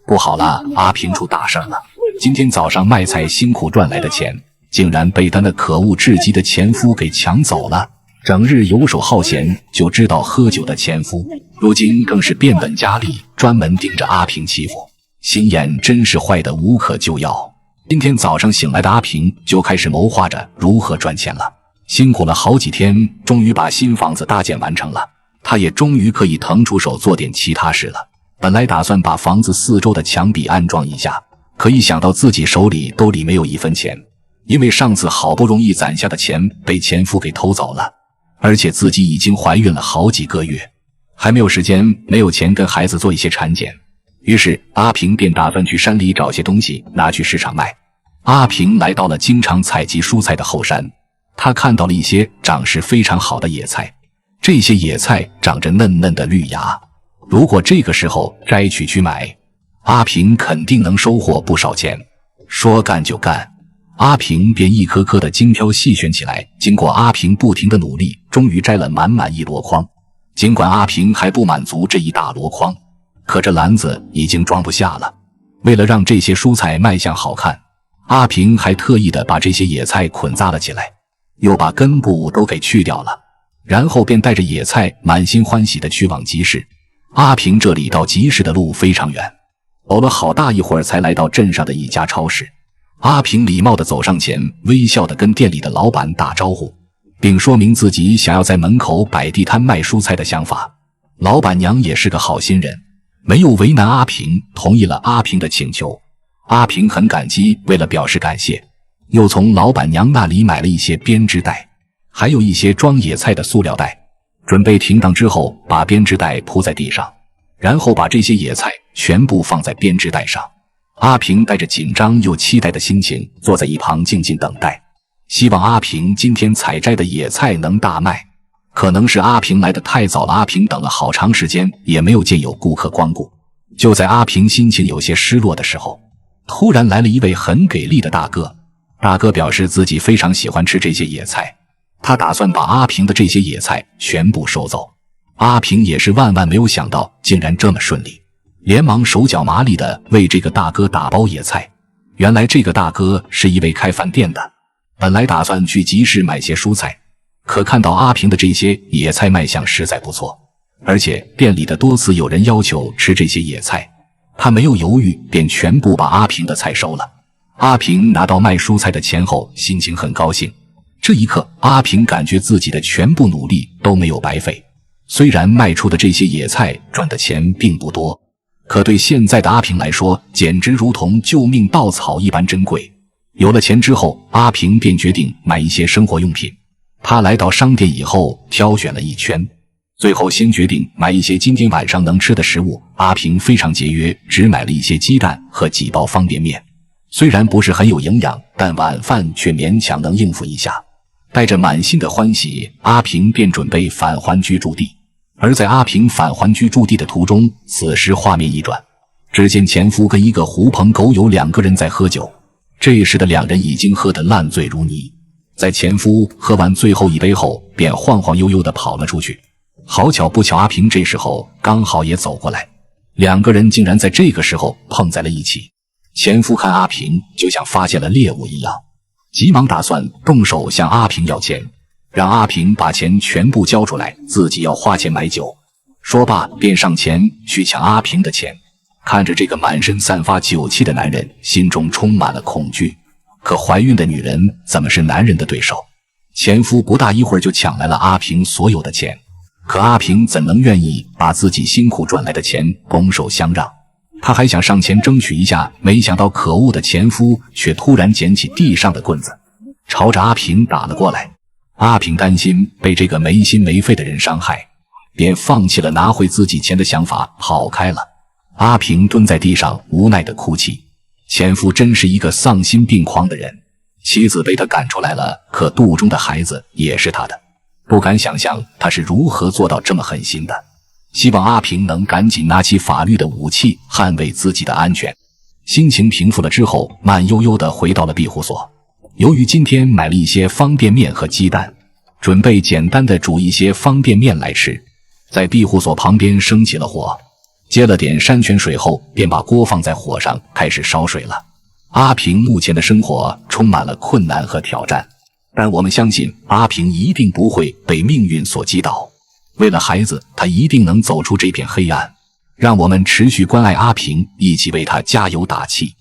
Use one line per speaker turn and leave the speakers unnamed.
不好了，阿平出大事了！今天早上卖菜辛苦赚来的钱，竟然被他那可恶至极的前夫给抢走了。整日游手好闲就知道喝酒的前夫，如今更是变本加厉，专门盯着阿平欺负，心眼真是坏得无可救药。今天早上醒来的阿平就开始谋划着如何赚钱了。辛苦了好几天，终于把新房子搭建完成了，他也终于可以腾出手做点其他事了。本来打算把房子四周的墙壁安装一下，可一想到自己手里兜里没有1分钱，因为上次好不容易攒下的钱被前夫给偷走了，而且自己已经怀孕了好几个月，还没有时间没有钱跟孩子做一些产检。于是阿平便打算去山里找些东西拿去市场卖。阿平来到了经常采集蔬菜的后山，他看到了一些长势非常好的野菜，这些野菜长着嫩嫩的绿芽，如果这个时候摘取去买，阿平肯定能收获不少钱。说干就干，阿平便一颗颗的精挑细选起来。经过阿平不停的努力，终于摘了满满一箩筐。尽管阿平还不满足这一大箩筐，可这篮子已经装不下了。为了让这些蔬菜卖相好看，阿平还特意的把这些野菜捆扎了起来，又把根部都给去掉了，然后便带着野菜满心欢喜的去往集市。阿平这里到集市的路非常远，走了好大一会儿才来到镇上的一家超市。阿平礼貌地走上前，微笑地跟店里的老板打招呼，并说明自己想要在门口摆地摊卖蔬菜的想法。老板娘也是个好心人，没有为难阿平，同意了阿平的请求。阿平很感激，为了表示感谢，又从老板娘那里买了一些编织袋，还有一些装野菜的塑料袋。准备停当之后，把编织袋铺在地上，然后把这些野菜全部放在编织袋上。阿平带着紧张又期待的心情坐在一旁静静等待，希望阿平今天采摘的野菜能大卖。可能是阿平来得太早了，阿平等了好长时间也没有见有顾客光顾。就在阿平心情有些失落的时候，突然来了一位很给力的大哥。大哥表示自己非常喜欢吃这些野菜，他打算把阿平的这些野菜全部收走。阿平也是万万没有想到竟然这么顺利，连忙手脚麻利地为这个大哥打包野菜。原来这个大哥是一位开饭店的，本来打算去集市买些蔬菜，可看到阿平的这些野菜卖相实在不错，而且店里的多次有人要求吃这些野菜，他没有犹豫，便全部把阿平的菜收了。阿平拿到卖蔬菜的钱后，心情很高兴。这一刻，阿平感觉自己的全部努力都没有白费。虽然卖出的这些野菜赚的钱并不多，可对现在的阿平来说，简直如同救命稻草一般珍贵。有了钱之后，阿平便决定买一些生活用品。他来到商店以后，挑选了一圈，最后先决定买一些今天晚上能吃的食物。阿平非常节约，只买了一些鸡蛋和几包方便面。虽然不是很有营养，但晚饭却勉强能应付一下。带着满心的欢喜，阿平便准备返还居住地。而在阿平返还居住地的途中，此时画面一转，只见前夫跟一个狐朋狗友2个人在喝酒。这时的2人已经喝得烂醉如泥，在前夫喝完最后一杯后，便晃晃悠悠地跑了出去。好巧不巧，阿平这时候刚好也走过来，2个人竟然在这个时候碰在了一起。前夫看阿平就像发现了猎物一样，急忙打算动手向阿平要钱，让阿平把钱全部交出来，自己要花钱买酒。说罢便上前去抢阿平的钱。看着这个满身散发酒气的男人，心中充满了恐惧。可怀孕的女人怎么是男人的对手？前夫不大一会儿就抢来了阿平所有的钱，可阿平怎能愿意把自己辛苦赚来的钱拱手相让？他还想上前争取一下，没想到可恶的前夫却突然捡起地上的棍子，朝着阿平打了过来。阿平担心被这个没心没肺的人伤害，便放弃了拿回自己钱的想法，跑开了。阿平蹲在地上无奈地哭泣，前夫真是一个丧心病狂的人，妻子被他赶出来了，可肚中的孩子也是他的，不敢想象他是如何做到这么狠心的。希望阿平能赶紧拿起法律的武器，捍卫自己的安全。心情平复了之后，慢悠悠地回到了庇护所。由于今天买了一些方便面和鸡蛋，准备简单的煮一些方便面来吃。在庇护所旁边升起了火，接了点山泉水后，便把锅放在火上开始烧水了。阿平目前的生活充满了困难和挑战，但我们相信阿平一定不会被命运所击倒。为了孩子，他一定能走出这片黑暗。让我们持续关爱阿平，一起为他加油打气。